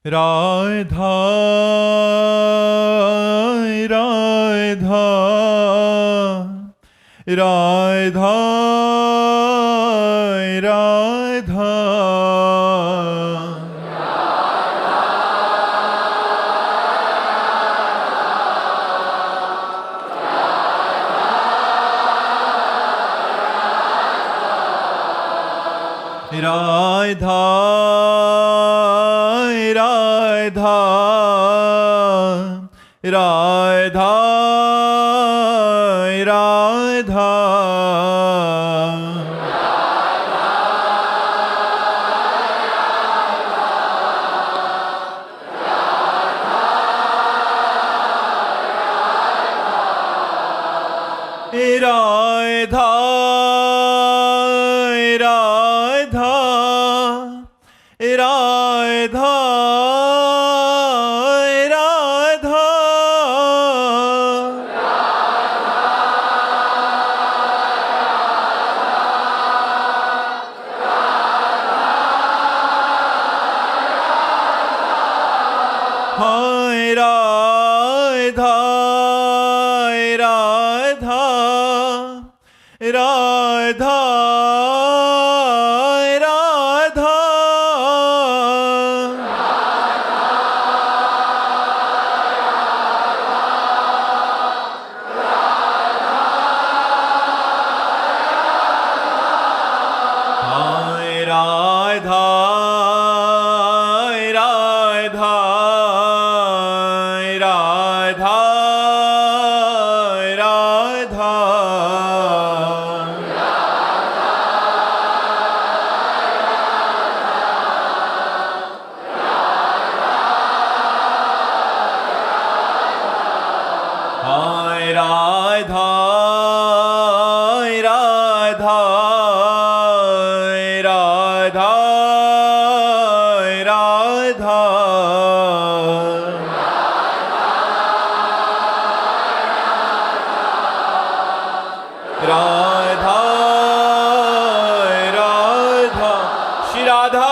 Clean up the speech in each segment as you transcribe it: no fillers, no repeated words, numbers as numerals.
राधा राधा राधा राधा राधा राधा राधा राधा राधा राधा राधा राधा हाय राधा राधा राधा राधा हाय राधा राधा राधा राधा हाय राधा राधा राधा राधा राधा राधा श्री राधा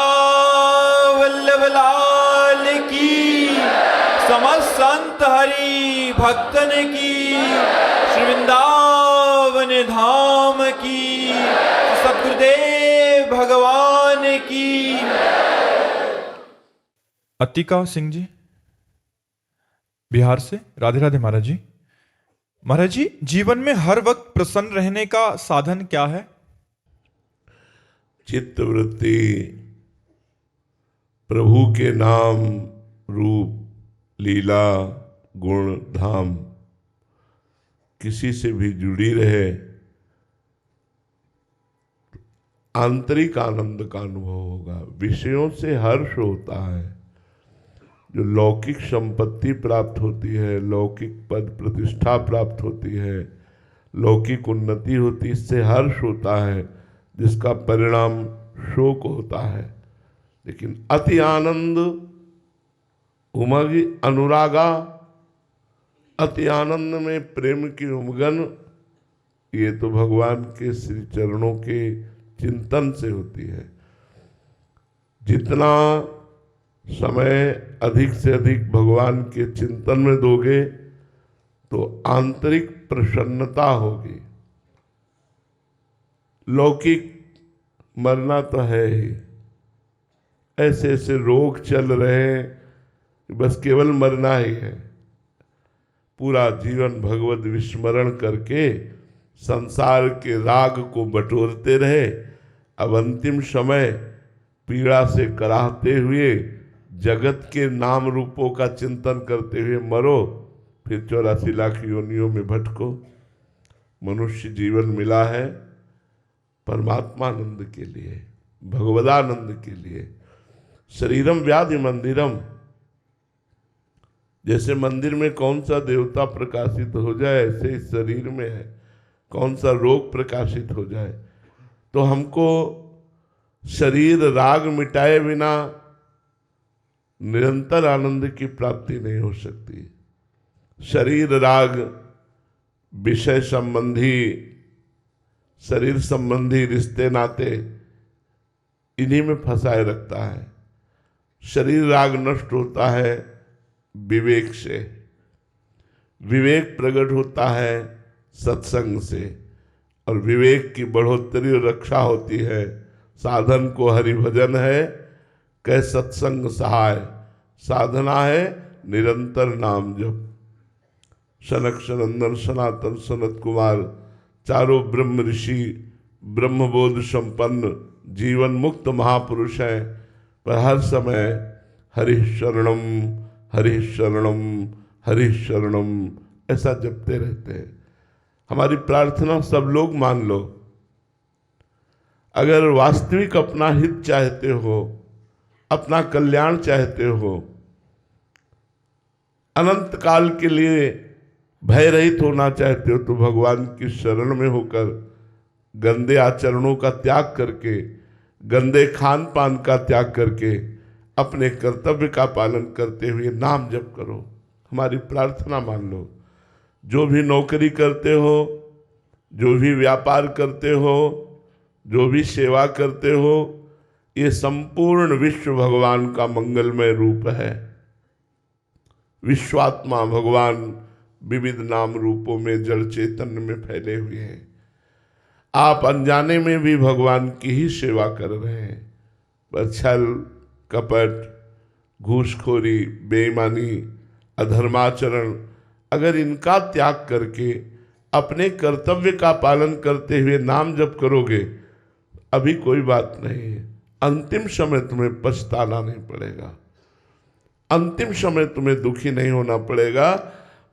वल्लभ लाल की, समस्त संत हरि भक्तन की, श्री वृंदावन धाम की, सतगुरुदेव भगवान की। अतिका सिंह जी बिहार से, राधे राधे महाराज जी। महाराज जी, जीवन में हर वक्त प्रसन्न रहने का साधन क्या है? चित्तवृत्ति, प्रभु के नाम, रूप, लीला, गुण, धाम किसी से भी जुड़ी रहे, आंतरिक आनंद का अनुभव होगा। विषयों से हर्ष होता है, जो लौकिक संपत्ति प्राप्त होती है, लौकिक पद प्रतिष्ठा प्राप्त होती है, लौकिक उन्नति होती है, इससे हर्ष होता है, जिसका परिणाम शोक होता है। लेकिन अति आनंद, उमगी अनुरागा, अति आनंद में प्रेम की उमगन, ये तो भगवान के श्री चरणों के चिंतन से होती है। जितना समय अधिक से अधिक भगवान के चिंतन में दोगे तो आंतरिक प्रसन्नता होगी। लौकिक मरना तो है ही, ऐसे ऐसे रोग चल रहे हैं, बस केवल मरना ही है। पूरा जीवन भगवत विस्मरण करके संसार के राग को बटोरते रहे, अब अंतिम समय पीड़ा से कराहते हुए जगत के नाम रूपों का चिंतन करते हुए मरो, फिर 84 लाख योनियों में भटको। मनुष्य जीवन मिला है परमात्मानंद के लिए, भगवदानंद के लिए। शरीरम व्याधि मंदिरम, जैसे मंदिर में कौन सा देवता प्रकाशित हो जाए, ऐसे इस शरीर में है कौन सा रोग प्रकाशित हो जाए। तो हमको शरीर राग मिटाए बिना निरंतर आनंद की प्राप्ति नहीं हो सकती। शरीर राग विषय संबंधी, शरीर संबंधी रिश्ते नाते, इन्हीं में फंसाए रखता है। शरीर राग नष्ट होता है विवेक से, विवेक प्रकट होता है सत्संग से, और विवेक की बढ़ोतरी और रक्षा होती है साधन को हरिभजन है कै सत्संग सहाय, साधना है निरंतर नाम जप। सनक सनंदन सनातन सनत कुमार चारों ब्रह्म ऋषि ब्रह्मबोध संपन्न जीवन मुक्त महापुरुष हैं, पर हर समय हरि शरणम हरि शरणम हरि शरणम ऐसा जपते रहते हैं। हमारी प्रार्थना सब लोग मान लो, अगर वास्तविक अपना हित चाहते हो, अपना कल्याण चाहते हो, अनंत काल के लिए भय रहित होना चाहते हो, तो भगवान की शरण में होकर गंदे आचरणों का त्याग करके, गंदे खान पान का त्याग करके अपने कर्तव्य का पालन करते हुए नाम जप करो। हमारी प्रार्थना मान लो। जो भी नौकरी करते हो, जो भी व्यापार करते हो, जो भी सेवा करते हो, ये संपूर्ण विश्व भगवान का मंगलमय रूप है। विश्वात्मा भगवान विविध नाम रूपों में जड़ चैतन्य में फैले हुए हैं। आप अनजाने में भी भगवान की ही सेवा कर रहे हैं, पर छल कपट घूसखोरी बेईमानी अधर्माचरण अगर इनका त्याग करके अपने कर्तव्य का पालन करते हुए नाम जप करोगे, अभी कोई बात नहीं है, अंतिम समय तुम्हें पछताना नहीं पड़ेगा, अंतिम समय तुम्हें दुखी नहीं होना पड़ेगा।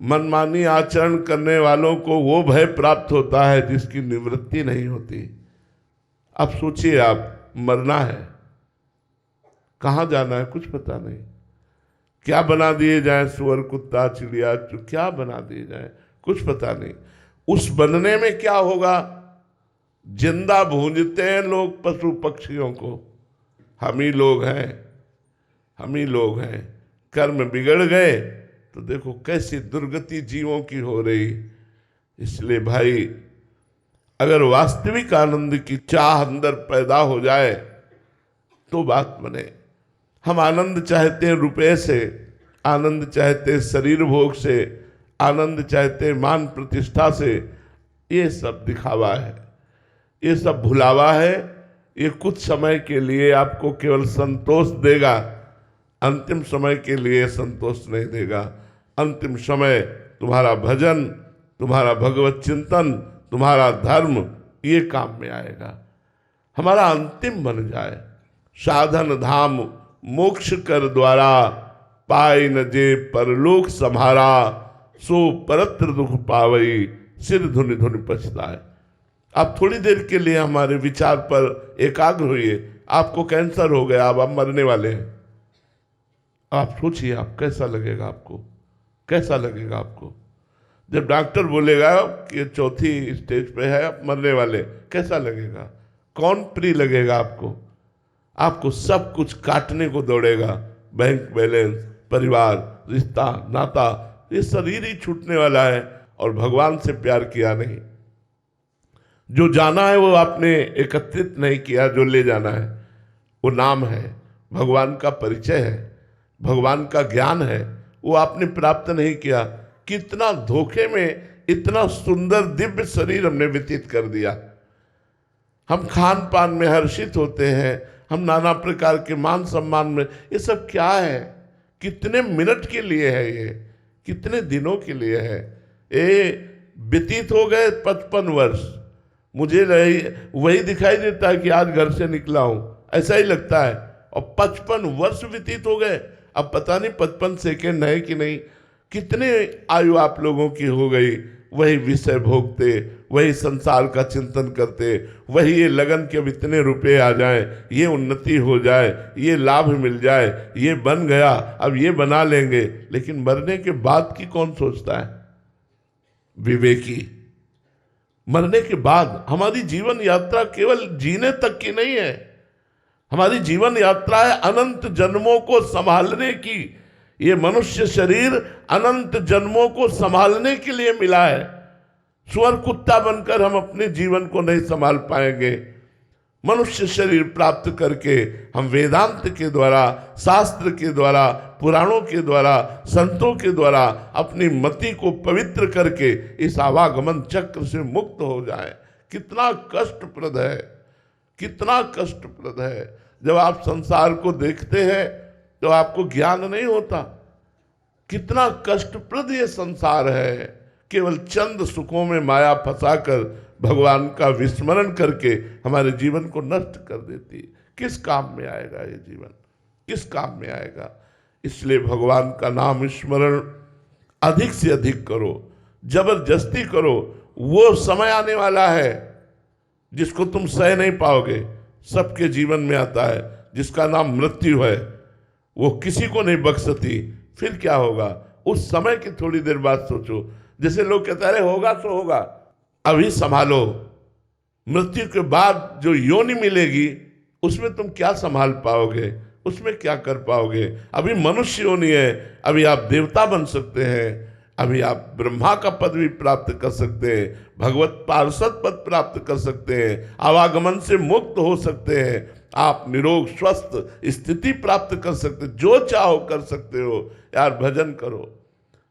मनमानी आचरण करने वालों को वो भय प्राप्त होता है जिसकी निवृत्ति नहीं होती। अब सोचिए, आप मरना है, कहाँ जाना है कुछ पता नहीं, क्या बना दिए जाए, सुअर कुत्ता चिड़िया क्या बना दिए जाए कुछ पता नहीं। उस बनने में क्या होगा, जिंदा भूंजते हैं लोग पशु पक्षियों को, हम ही लोग हैं, हम ही लोग हैं। कर्म बिगड़ गए तो देखो कैसी दुर्गति जीवों की हो रही। इसलिए भाई, अगर वास्तविक आनंद की चाह अंदर पैदा हो जाए तो बात बने। हम आनंद चाहते हैं रुपये से, आनंद चाहते हैं शरीर भोग से, आनंद चाहते हैं मान प्रतिष्ठा से। ये सब दिखावा है, ये सब भुलावा है। ये कुछ समय के लिए आपको केवल संतोष देगा, अंतिम समय के लिए संतोष नहीं देगा। अंतिम समय तुम्हारा भजन, तुम्हारा भगवत चिंतन, तुम्हारा धर्म, ये काम में आएगा। हमारा अंतिम बन जाए साधन धाम मोक्ष कर द्वारा, पाई न जे परलोक सम्हारा, सो परत्र दुख पावई, सिर धुनि धुनि पछताए। आप थोड़ी देर के लिए हमारे विचार पर एकाग्र होइए। आपको कैंसर हो गया, अब आप मरने वाले हैं। आप सोचिए, आप कैसा लगेगा, आपको कैसा लगेगा आपको जब डॉक्टर बोलेगा कि चौथी स्टेज पे है, आप मरने वाले, कैसा लगेगा? कौन प्रिय लगेगा आपको? आपको सब कुछ काटने को दौड़ेगा, बैंक बैलेंस, परिवार, रिश्ता, नाता, ये शरीर ही छूटने वाला है और भगवान से प्यार किया नहीं। जो जाना है वो आपने एकत्रित नहीं किया, जो ले जाना है वो नाम है, भगवान का परिचय है, भगवान का ज्ञान है, वो आपने प्राप्त नहीं किया। कितना धोखे में इतना सुंदर दिव्य शरीर हमने व्यतीत कर दिया। हम खान पान में हर्षित होते हैं, हम नाना प्रकार के मान सम्मान में, ये सब क्या है? कितने मिनट के लिए है ये, कितने दिनों के लिए है? ये व्यतीत हो गए 55 वर्ष। मुझे वही दिखाई देता है कि आज घर से निकला हूं, ऐसा ही लगता है। और 55 वर्ष व्यतीत हो गए, अब पता नहीं 55 सेकेंड है कि नहीं। कितने आयु आप लोगों की हो गई वही विषय भोगते, वही संसार का चिंतन करते, वही ये लगन के अब इतने रुपए आ जाएं, ये उन्नति हो जाए, ये लाभ मिल जाए, ये बन गया, अब ये बना लेंगे। लेकिन मरने के बाद की कौन सोचता है? विवेकी। मरने के बाद हमारी जीवन यात्रा केवल जीने तक की नहीं है, हमारी जीवन यात्रा है अनंत जन्मों को संभालने की। ये मनुष्य शरीर अनंत जन्मों को संभालने के लिए मिला है। सुअर कुत्ता बनकर हम अपने जीवन को नहीं संभाल पाएंगे। मनुष्य शरीर प्राप्त करके हम वेदांत के द्वारा, शास्त्र के द्वारा, पुराणों के द्वारा, संतों के द्वारा अपनी मति को पवित्र करके इस आवागमन चक्र से मुक्त हो जाए। कितना कष्टप्रद है, कितना कष्टप्रद है। जब आप संसार को देखते हैं तो आपको ज्ञान नहीं होता कितना कष्टप्रद ये संसार है। केवल चंद सुखों में माया फंसाकर भगवान का विस्मरण करके हमारे जीवन को नष्ट कर देती। किस काम में आएगा ये जीवन, किस काम में आएगा? इसलिए भगवान का नाम स्मरण अधिक से अधिक करो, जबरदस्ती करो। वो समय आने वाला है जिसको तुम सह नहीं पाओगे। सबके जीवन में आता है, जिसका नाम मृत्यु है, वो किसी को नहीं बख्शती। फिर क्या होगा? उस समय की थोड़ी देर बाद सोचो। जैसे लोग कहते हैं अरे होगा तो होगा, अभी संभालो। मृत्यु के बाद जो योनि मिलेगी उसमें तुम क्या संभाल पाओगे, उसमें क्या कर पाओगे? अभी मनुष्य योनि है, अभी आप देवता बन सकते हैं, अभी आप ब्रह्मा का पद भी प्राप्त कर सकते हैं, भगवत पार्षद पद प्राप्त कर सकते हैं, आवागमन से मुक्त हो सकते हैं, आप निरोग स्वस्थ स्थिति प्राप्त कर सकते, जो चाहो कर सकते हो। यार भजन करो,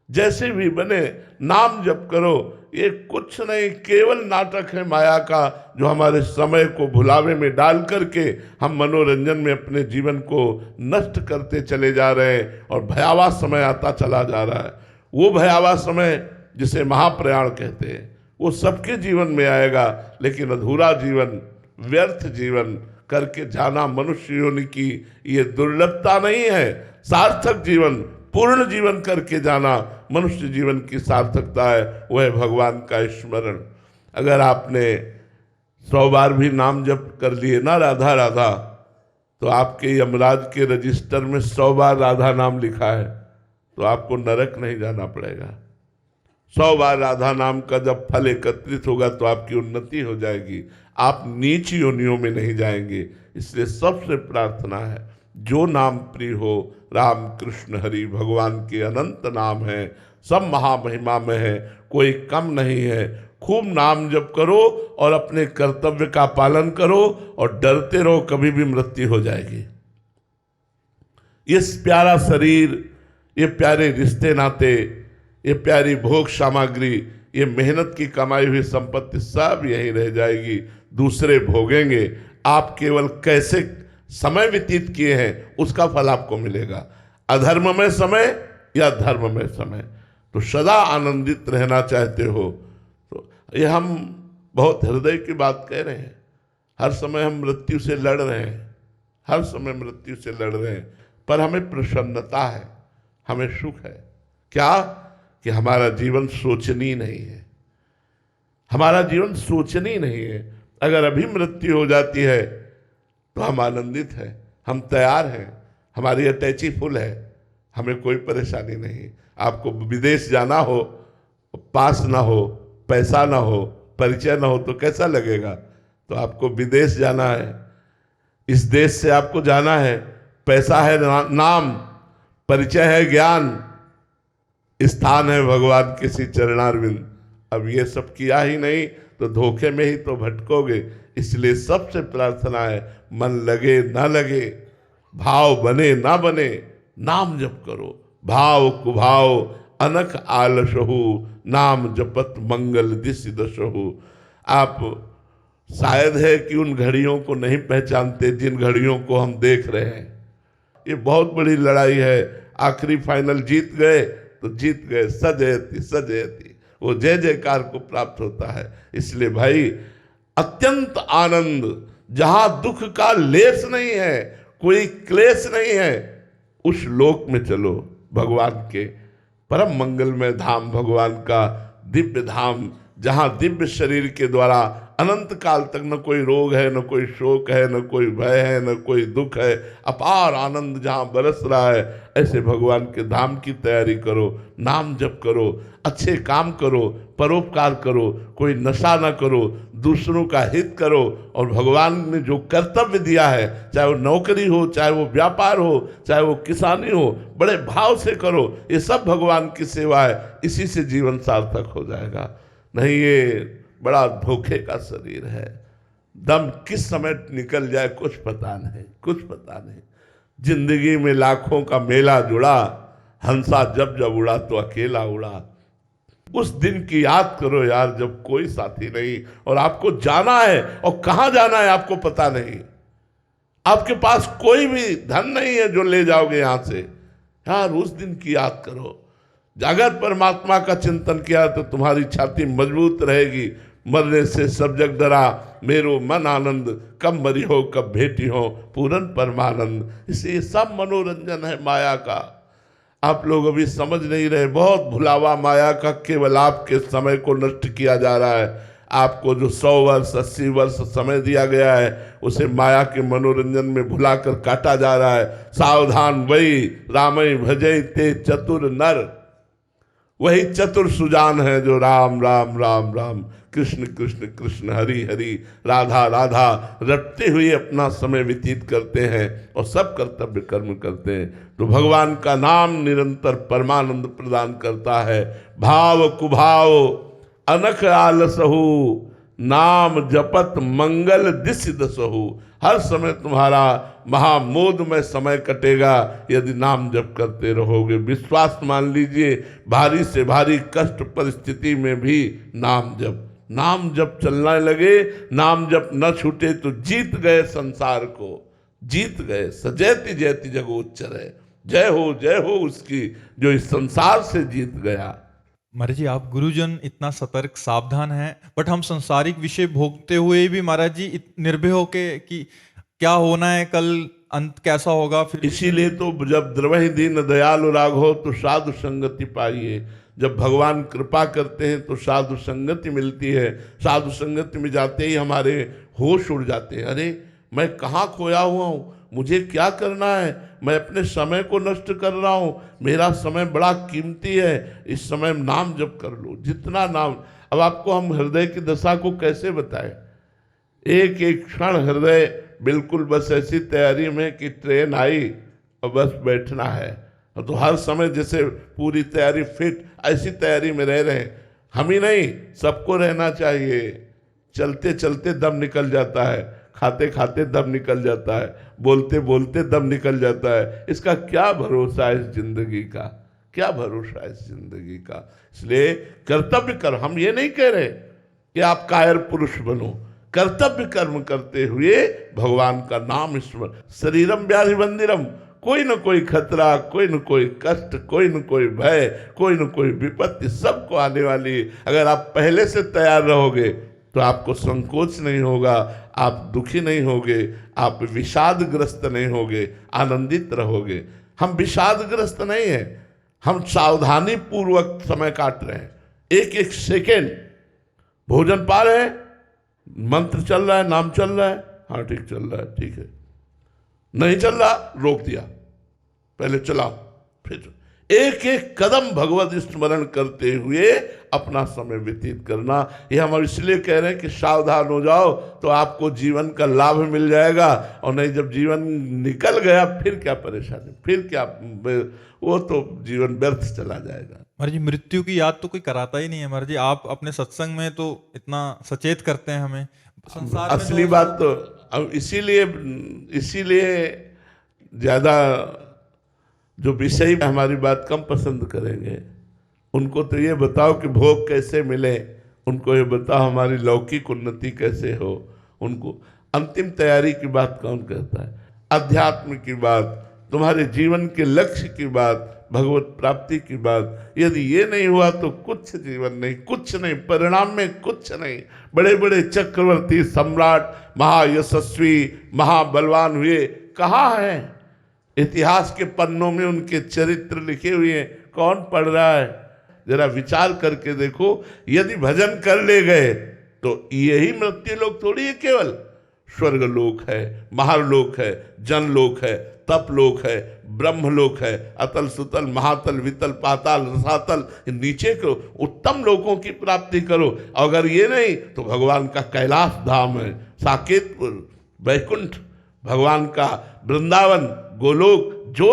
जैसे भी बने नाम जप करो। ये कुछ नहीं, केवल नाटक है माया का, जो हमारे समय को भुलावे में डाल करके हम मनोरंजन में अपने जीवन को नष्ट करते चले जा रहे हैं और भयावह समय आता चला जा रहा है। वो भयावह समय जिसे महाप्रयाण कहते हैं वो सबके जीवन में आएगा, लेकिन अधूरा जीवन, व्यर्थ जीवन करके जाना मनुष्य योनि की ये दुर्लभता नहीं है। सार्थक जीवन, पूर्ण जीवन करके जाना मनुष्य जीवन की सार्थकता है, वह है भगवान का स्मरण। अगर आपने 100 बार भी नाम जप कर लिए ना राधा राधा, तो आपके यमराज के रजिस्टर में 100 बार राधा नाम लिखा है, तो आपको नरक नहीं जाना पड़ेगा। 100 बार राधा नाम का जब फल एकत्रित होगा तो आपकी उन्नति हो जाएगी, आप नीच योनियों में नहीं जाएंगे। इसलिए सबसे प्रार्थना है, जो नाम प्रिय हो, राम कृष्ण हरि भगवान के अनंत नाम है, सब महामहिमा में है, कोई कम नहीं है। खूब नाम जप करो और अपने कर्तव्य का पालन करो और डरते रहो, कभी भी मृत्यु हो जाएगी। ये प्यारा शरीर, ये प्यारे रिश्ते नाते, ये प्यारी भोग सामग्री, ये मेहनत की कमाई हुई संपत्ति सब यहीं रह जाएगी, दूसरे भोगेंगे। आप केवल कैसे समय व्यतीत किए हैं उसका फल आपको मिलेगा। अधर्म में समय या धर्म में समय, तो सदा आनंदित रहना चाहते हो तो ये हम बहुत हृदय की बात कह रहे हैं। हर समय हम मृत्यु से लड़ रहे हैं, हर समय मृत्यु से लड़ रहे हैं, पर हमें प्रसन्नता है, हमें सुख है। क्या? कि हमारा जीवन सोचनीय नहीं है, हमारा जीवन सोचनीय नहीं है। अगर अभी मृत्यु हो जाती है तो हम आनंदित हैं, हम तैयार हैं, हमारी अटैची फुल है, हमें कोई परेशानी नहीं। आपको विदेश जाना हो, पास ना हो, पैसा ना हो, परिचय ना हो तो कैसा लगेगा? तो आपको विदेश जाना है, इस देश से आपको जाना है, पैसा है नाम, परिचय है ज्ञान, स्थान है भगवान किसी चरणारविंद। अब ये सब किया ही नहीं तो धोखे में ही तो भटकोगे। इसलिए सबसे प्रार्थना है, मन लगे ना लगे, भाव बने ना बने, नाम जप करो। भाव कुभाव अनख आलसहु, नाम जपत मंगल दिस दशहु। आप शायद है कि उन घड़ियों को नहीं पहचानते जिन घड़ियों को हम देख रहे हैं। ये बहुत बड़ी लड़ाई है, आखिरी फाइनल जीत गए तो जीत गए, सजयति सजयति, वो जय जयकार को प्राप्त होता है। इसलिए भाई अत्यंत आनंद, जहां दुख का लेस नहीं है, कोई क्लेश नहीं है, उस लोक में चलो, भगवान के परम मंगलमय धाम, भगवान का दिव्य धाम, जहां दिव्य शरीर के द्वारा अनंत काल तक न कोई रोग है, न कोई शोक है, न कोई भय है, न कोई दुख है, अपार आनंद जहां बरस रहा है, ऐसे भगवान के धाम की तैयारी करो, नाम जप करो, अच्छे काम करो, परोपकार करो, कोई नशा न करो, दूसरों का हित करो, और भगवान ने जो कर्तव्य दिया है, चाहे वो नौकरी हो, चाहे वो व्यापार हो, चाहे वो किसानी हो, बड़े भाव से करो। ये सब भगवान की सेवा है, इसी से जीवन सार्थक हो जाएगा। नहीं ये बड़ा धोखे का शरीर है, दम किस समय निकल जाए कुछ पता नहीं, कुछ पता नहीं। जिंदगी में लाखों का मेला जुड़ा, हंसा जब जब उड़ा तो अकेला उड़ा। उस दिन की याद करो यार जब कोई साथी नहीं और आपको जाना है, और कहां जाना है आपको पता नहीं। आपके पास कोई भी धन नहीं है जो ले जाओगे यहां से। यार उस दिन की याद करो। अगर परमात्मा का चिंतन किया तो तुम्हारी छाती मजबूत रहेगी। मरने से सब जग डरा, मेरो मन आनंद, कब मरी हो कब भेटी हो पूरन परमानंद। इसलिए सब मनोरंजन है माया का। आप लोग अभी समझ नहीं रहे, बहुत भुलावा माया का। केवल आपके समय को नष्ट किया जा रहा है। आपको जो 100 वर्ष 80 वर्ष समय दिया गया है उसे माया के मनोरंजन में भुलाकर काटा जा रहा है। सावधान वही रामई भजई ते चतुर नर। वही चतुर सुजान है जो राम राम राम राम, कृष्ण कृष्ण कृष्ण, हरि हरि, राधा राधा रटते हुए अपना समय व्यतीत करते हैं और सब कर्तव्य कर्म करते हैं। तो भगवान का नाम निरंतर परमानंद प्रदान करता है। भाव कुभाव अनख आलसहु, नाम जपत मंगल दिस दसहु। हर समय तुम्हारा महामोद में समय कटेगा यदि नाम जप करते रहोगे। विश्वास मान लीजिए, भारी से भारी कष्ट परिस्थिति में भी नाम जप, नाम जप चलने लगे, नाम जप न छूटे तो जीत गए संसार को, जीत गए। सजैति जयति जगोच्चर, जय हो उसकी जो इस संसार से जीत गया। महाराज जी, आप गुरुजन इतना सतर्क सावधान हैं, बट हम संसारिक विषय भोगते हुए भी महाराज जी निर्भय होके कि क्या होना है कल, अंत कैसा होगा। फिर इसीलिए तो जब द्रवहि दीन दयालु राघव तो साधु संगति पाइए। जब भगवान कृपा करते हैं तो साधु संगति मिलती है। साधु संगति में जाते ही हमारे होश उड़ जाते हैं। अरे मैं कहाँ खोया हुआ हूँ, मुझे क्या करना है, मैं अपने समय को नष्ट कर रहा हूँ, मेरा समय बड़ा कीमती है, इस समय नाम जप कर लो जितना नाम। अब आपको हम हृदय की दशा को कैसे बताएं। एक एक क्षण हृदय बिल्कुल बस ऐसी तैयारी में कि ट्रेन आई और बस बैठना है। तो हर समय जैसे पूरी तैयारी फिट, ऐसी तैयारी में रह रहे हैं। हम ही नहीं, सबको रहना चाहिए। चलते चलते दम निकल जाता है, खाते खाते दम निकल जाता है, बोलते बोलते दम निकल जाता है। इसका क्या भरोसा है इस जिंदगी का, क्या भरोसा है इस जिंदगी का। इसलिए कर्तव्य कर्म, हम ये नहीं कह रहे कि आप कायर पुरुष बनो, कर्तव्य कर्म करते हुए भगवान का नाम स्मरण। शरीरम व्याधि बंदिरम, कोई न कोई खतरा, कोई न कोई कष्ट, कोई न कोई भय, कोई न कोई विपत्ति सबको आने वाली। अगर आप पहले से तैयार रहोगे तो आपको संकोच नहीं होगा, आप दुखी नहीं होगे, आप विषादग्रस्त नहीं होगे, आनंदित रहोगे। हम विषादग्रस्त नहीं हैं, हम सावधानी पूर्वक समय काट रहे हैं। एक एक सेकेंड भोजन पा रहे हैं, मंत्र चल रहा है, नाम चल रहा है, हाँ ठीक चल रहा है, ठीक है, नहीं चल रहा रोक दिया, पहले चलाओ, फिर एक एक कदम भगवत स्मरण करते हुए अपना समय व्यतीत करना। ये हम इसलिए कह रहे हैं कि सावधान हो जाओ तो आपको जीवन का लाभ मिल जाएगा। और नहीं, जब जीवन निकल गया फिर क्या परेशानी, फिर क्या, वो तो जीवन व्यर्थ चला जाएगा। महाराज जी, मृत्यु की याद तो कोई कराता ही नहीं है। महाराज जी, आप अपने सत्संग में तो इतना सचेत करते हैं हमें। संसार में असली बात तो अब इसीलिए ज्यादा जो विषय हमारी बात कम पसंद करेंगे, उनको तो ये बताओ कि भोग कैसे मिले, उनको ये बताओ हमारी लौकिक उन्नति कैसे हो। उनको अंतिम तैयारी की बात कौन कहता है, अध्यात्म की बात, तुम्हारे जीवन के लक्ष्य की बात, भगवत प्राप्ति की बात। यदि ये नहीं हुआ तो कुछ जीवन नहीं, कुछ नहीं, परिणाम में कुछ नहीं। बड़े बड़े चक्रवर्ती सम्राट महायशस्वी महाबलवान हुए, कहाँ हैं? इतिहास के पन्नों में उनके चरित्र लिखे हुए हैं, कौन पढ़ रहा है? जरा विचार करके देखो। यदि भजन कर ले गए तो यही मृत्यु लोक थोड़ी है, केवल स्वर्ग लोक है, महालोक है, जनलोक है, तप लोक है, ब्रह्म लोक है, अतल सुतल महातल वितल पाताल रसातल, नीचे को उत्तम लोकों की प्राप्ति करो। अगर ये नहीं तो भगवान का कैलाश धाम है, साकेतपुर, वैकुंठ, भगवान का वृंदावन, गोलोक। जो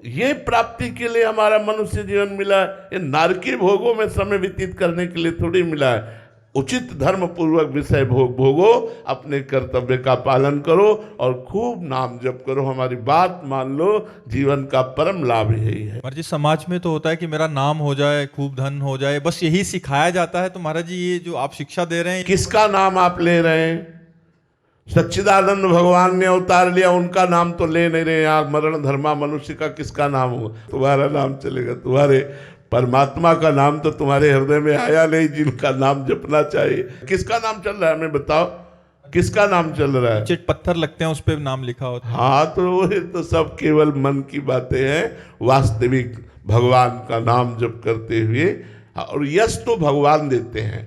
ये प्राप्ति के लिए हमारा मनुष्य जीवन मिला है, ये नारकीय भोगों में समय व्यतीत करने के लिए थोड़ी मिला है। उचित धर्म पूर्वक विषय भोग भोगो, अपने कर्तव्य का पालन करो और खूब नाम जप करो। हमारी बात मान लो, जीवन का परम लाभ यही है। महाराज जी समाज में तो होता है कि मेरा नाम हो जाए, खूब धन हो जाए, बस यही सिखाया जाता है। तो महाराज जी ये जो आप शिक्षा दे रहे हैं, किसका नाम आप ले रहे हैं? सच्चिदानंद भगवान ने अवतार लिया, उनका नाम तो ले नहीं रहे। आप मरण धर्मा मनुष्य का किसका नाम होगा? तुम्हारा नाम चलेगा। तुम्हारे परमात्मा का नाम तो तुम्हारे हृदय में आया नहीं, जिनका नाम जपना चाहिए। किसका नाम चल रहा है हमें बताओ, किसका नाम चल रहा है? चिट पत्थर लगते हैं, उस पर नाम लिखा होता है। हाँ, तो ये तो सब केवल मन की बातें हैं। वास्तविक भगवान का नाम जप करते हुए, और यश तो भगवान देते हैं।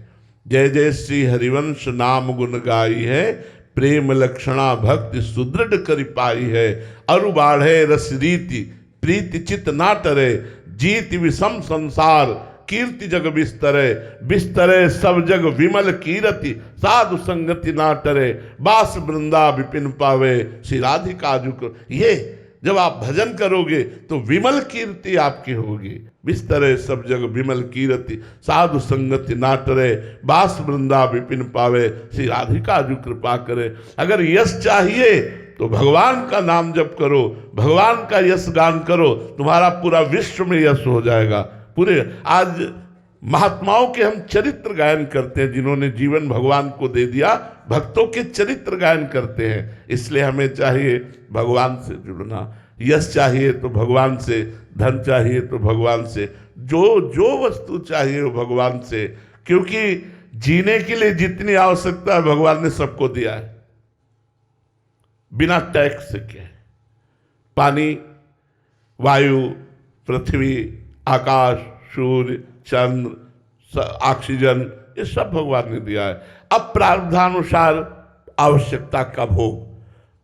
जय जय श्री हरिवंश नाम गुण गाई है, प्रेम लक्षणा भक्ति सुदृढ़ करि पाई है। अरु बाढ़े रस रीति प्रीति चित ना टरे, जीत विषम संसार कीर्ति जग बिस्तरे। बिस्तरे सब जग विमल कीरति, साधु संगति ना टरे। बास वृंदा विपिन पावे, श्री राधिका जुक। ये जब आप भजन करोगे तो विमल कीर्ति आपकी होगी। बिस्तरे सब जग विमल कीरति, साधु संगति ना टरे। बास वृंदा विपिन पावे, श्री राधिका जु कृपा करे। अगर यश चाहिए तो भगवान का नाम जप करो, भगवान का यश गान करो, तुम्हारा पूरा विश्व में यश हो जाएगा। पूरे आज महात्माओं के हम चरित्र गायन करते हैं, जिन्होंने जीवन भगवान को दे दिया, भक्तों के चरित्र गायन करते हैं। इसलिए हमें चाहिए भगवान से जुड़ना। यश चाहिए तो भगवान से, धन चाहिए तो भगवान से, जो जो वस्तु चाहिए वो भगवान से। क्योंकि जीने के लिए जितनी आवश्यकता है भगवान ने सबको दिया है, बिना टैक्स के। पानी, वायु, पृथ्वी, आकाश, सूर्य, चंद्र, ऑक्सीजन, ये सब भगवान ने दिया है। अब प्रारब्धानुसार आवश्यकता का भोग।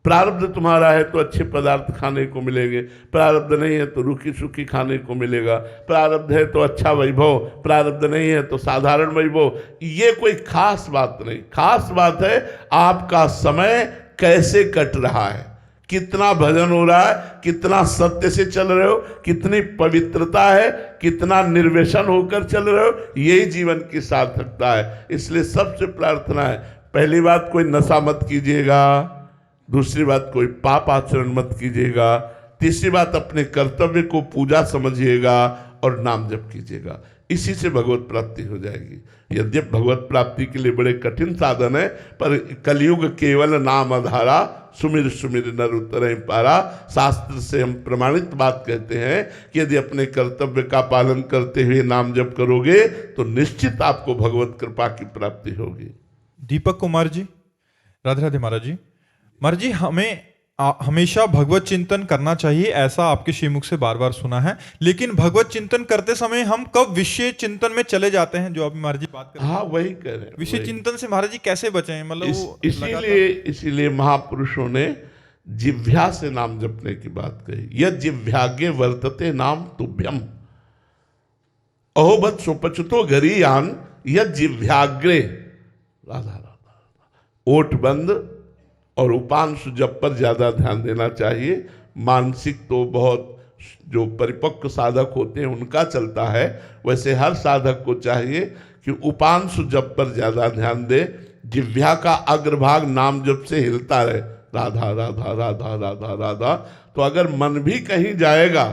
प्रारब्ध तुम्हारा है तो अच्छे पदार्थ खाने को मिलेंगे, प्रारब्ध नहीं है तो रूखी सूखी खाने को मिलेगा। प्रारब्ध है तो अच्छा वैभव, प्रारब्ध नहीं है तो साधारण वैभव। ये कोई खास बात नहीं। खास बात है आपका समय कैसे कट रहा है, कितना भजन हो रहा है, कितना सत्य से चल रहे हो, कितनी पवित्रता है, कितना निर्व्यसन होकर चल रहे हो। यही जीवन की सार्थकता है। इसलिए सबसे प्रार्थना है, पहली बात कोई नशा मत कीजिएगा, दूसरी बात कोई पाप आचरण मत कीजिएगा, तीसरी बात अपने कर्तव्य को पूजा समझिएगा और नाम जप कीजिएगा। इसी से भगवत प्राप्ति हो जाएगी। यद्यप भगवत प्राप्ति के लिए बड़े कठिन साधन है, पर कलयुग केवल नाम आधारा, सुमिर सुमिर नर उतरहि पारा। शास्त्र से हम प्रमाणित बात कहते हैं कि यदि अपने कर्तव्य का पालन करते हुए नाम जप करोगे तो निश्चित आपको भगवत कृपा की प्राप्ति होगी। दीपक कुमार जी, राधे राधे महाराज जी। महाराज जी हमें हमेशा भगवत चिंतन करना चाहिए, ऐसा आपके श्रीमुख से बार बार सुना है। लेकिन भगवत चिंतन करते समय हम कब विषय चिंतन में चले जाते हैं, जो अभी महाराज जी बात कर रहे हैं? हाँ, वही कह रहे हैं। विषय चिंतन से महाराज जी कैसे बचें? मतलब इसीलिए महापुरुषों ने जिह्वा से नाम जपने की बात कही। यद जिह्वाग्रे वर्तते नाम तुभ्यम, अहोबत सुपचतो गरीयान यद जिह्वाग्रे। राधा राधा। ओठ बंद और उपांशु जप पर ज्यादा ध्यान देना चाहिए। मानसिक तो बहुत जो परिपक्व साधक होते हैं उनका चलता है, वैसे हर साधक को चाहिए कि उपांशु जप पर ज्यादा ध्यान दे। जिह्वा का अग्रभाग नाम जप से हिलता रहे, राधा राधा राधा राधा राधा। तो अगर मन भी कहीं जाएगा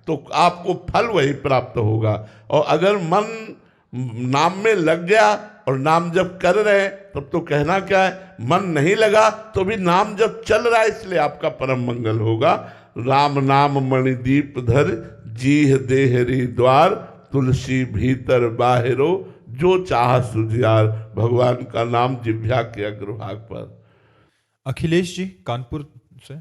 तो आपको फल वही प्राप्त होगा। और अगर मन नाम में लग गया और नाम जप कर रहे हैं तब तो कहना क्या है, मन नहीं लगा तो भी नाम जप चल रहा है, इसलिए आपका परम मंगल होगा। राम नाम मणिदीप धर, जीह देहरी द्वार, तुलसी भीतर बाहिरो, जो चाह सुजियार। भगवान का नाम जिह्वा के अग्रभाग पर। अखिलेश जी कानपुर से,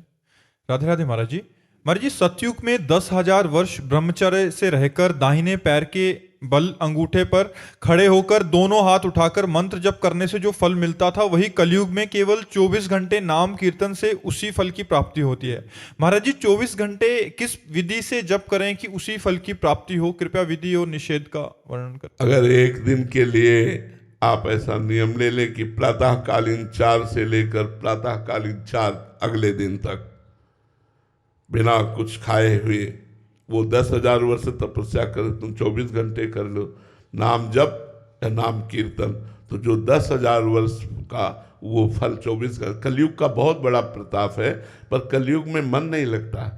राधे राधे महाराज जी। महाराज जी सतयुग में 10,000 वर्ष ब्रह्मचर्य से रहकर दाहिने पैर के बल अंगूठे पर खड़े होकर दोनों हाथ उठाकर मंत्र जप करने से जो फल मिलता था, वही कलयुग में केवल 24 घंटे नाम कीर्तन से उसी फल की प्राप्ति होती है। महाराज जी 24 घंटे किस विधि से जप करें कि उसी फल की प्राप्ति हो? कृपया विधि और निषेध का वर्णन करें। अगर एक दिन के लिए आप ऐसा नियम ले लें कि प्रातःकालीन 4 से लेकर प्रातःकालीन 4 अगले दिन तक बिना कुछ खाए हुए, वो 10,000 वर्ष तपस्या करे, तुम 24 घंटे कर लो नाम जप, या नाम कीर्तन, तो जो 10,000 वर्ष का वो फल 24 का। कलयुग का बहुत बड़ा प्रताप है, पर कलयुग में मन नहीं लगता।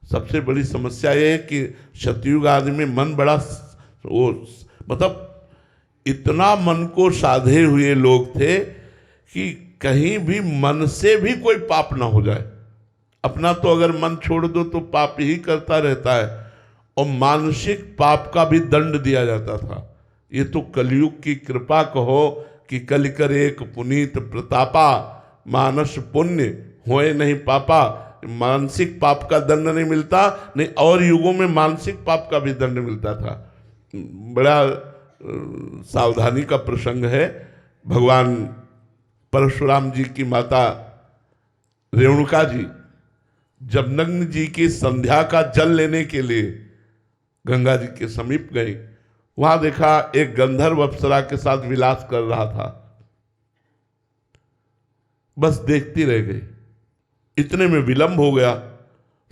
सबसे बड़ी समस्या ये है कि सतयुग आदि में मन बड़ा वो, मतलब इतना मन को साधे हुए लोग थे कि कहीं भी मन से भी कोई पाप ना हो जाए। अपना तो अगर मन छोड़ दो तो पाप ही करता रहता है, और मानसिक पाप का भी दंड दिया जाता था। ये तो कलयुग की कृपा कहो कि कल करे एक पुनीत प्रतापा, मानस पुण्य होए नहीं पापा। मानसिक पाप का दंड नहीं मिलता, नहीं और युगों में मानसिक पाप का भी दंड मिलता था। बड़ा सावधानी का प्रसंग है। भगवान परशुराम जी की माता रेणुका जी जब नग्न जी की संध्या का जल लेने के लिए गंगा जी के समीप गई, वहां देखा एक गंधर्व अप्सरा के साथ विलास कर रहा था। बस देखती रह गई। इतने में विलंब हो गया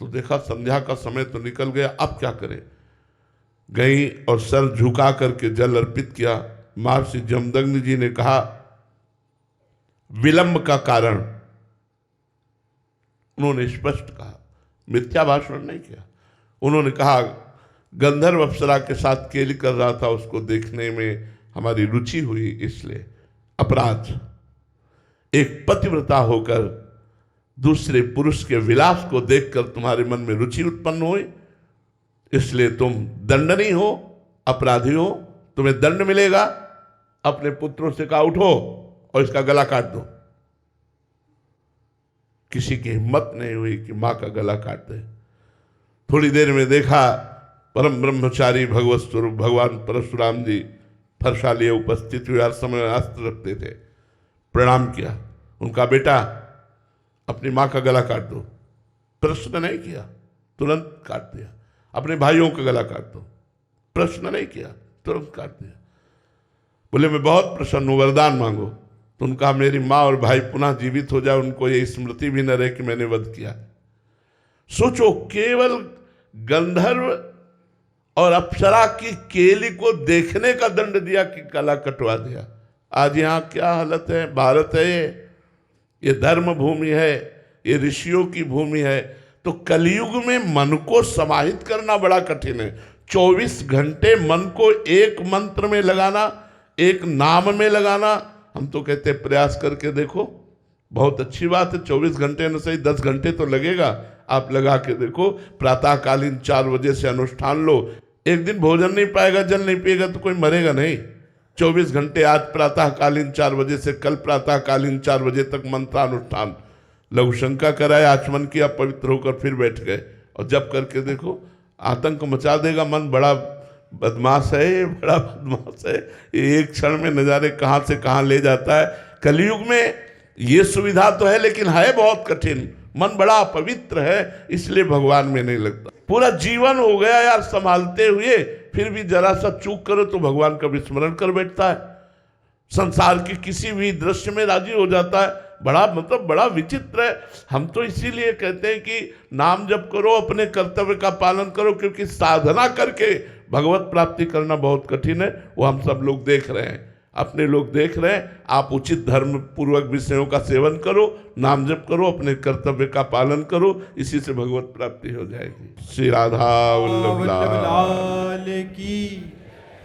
तो देखा संध्या का समय तो निकल गया, अब क्या करें। गई और सर झुका करके जल अर्पित किया। महर्षि जमदग्नि जी ने कहा विलंब का कारण, उन्होंने स्पष्ट कहा, मिथ्या भाषण नहीं किया। उन्होंने कहा गंधर्व अप्सरा के साथ केली कर रहा था, उसको देखने में हमारी रुचि हुई, इसलिए अपराध। एक पतिव्रता होकर दूसरे पुरुष के विलास को देखकर तुम्हारे मन में रुचि उत्पन्न हुई, इसलिए तुम दंडनीय हो, अपराधी हो, तुम्हें दंड मिलेगा। अपने पुत्रों से कहा उठो और इसका गला काट दो। किसी की हिम्मत नहीं हुई कि मां का गला काट दे। थोड़ी देर में देखा परम ब्रह्मचारी भगवत स्वरूप भगवान परशुराम जी फरसा लिए उपस्थित हुए, हर समय अस्त्र रखते थे। प्रणाम किया, उनका बेटा अपनी मां का गला काट दो। प्रश्न नहीं किया, तुरंत काट दिया। अपने भाइयों का गला काट दो, प्रश्न नहीं किया, तुरंत काट दिया। बोले मैं बहुत प्रसन्न हूं, वरदान मांगो। तो उनका मेरी माँ और भाई पुनः जीवित हो जाए, उनको ये स्मृति भी न रहे कि मैंने वध किया। सोचो, केवल गंधर्व और अप्सरा की केली को देखने का दंड दिया कि गला कटवा दिया। आज यहाँ क्या हालत है। भारत है ये धर्म भूमि है, ये ऋषियों की भूमि है। तो कलयुग में मन को समाहित करना बड़ा कठिन है। 24 घंटे मन को एक मंत्र में लगाना, एक नाम में लगाना। हम तो कहते हैं प्रयास करके देखो, बहुत अच्छी बात है। 24 घंटे न सही 10 घंटे तो लगेगा, आप लगा के देखो। प्रातःकालीन 4 बजे से अनुष्ठान लो। एक दिन भोजन नहीं पाएगा, जल नहीं पिएगा तो कोई मरेगा नहीं। 24 घंटे आज प्रातःकालीन 4 बजे से कल प्रातःकालीन 4 बजे तक मंत्रानुष्ठान। लघुशंका कराए, आचमन किया, पवित्र होकर फिर बैठ गए और जब करके देखो, आतंक मचा देगा। मन बड़ा बदमाश है, बड़ा बदमाश है। एक क्षण में नजारे कहाँ से कहाँ ले जाता है। कलयुग में ये सुविधा तो है, लेकिन है बहुत कठिन। मन बड़ा पवित्र है, इसलिए भगवान में नहीं लगता। पूरा जीवन हो गया यार संभालते हुए, फिर भी जरा सा चूक करो तो भगवान का विस्मरण कर बैठता है। संसार के किसी भी दृश्य में राजी हो जाता है। बड़ा मतलब बड़ा विचित्र है। हम तो इसीलिए कहते हैं कि नाम जप करो, अपने कर्तव्य का पालन करो, क्योंकि साधना करके भगवत प्राप्ति करना बहुत कठिन है। वो हम सब लोग देख रहे हैं, अपने लोग देख रहे हैं। आप उचित धर्म पूर्वक विषयों का सेवन करो, नाम जप करो, अपने कर्तव्य का पालन करो, इसी से भगवत प्राप्ति हो जाएगी। श्री राधा वल्लभ लाल की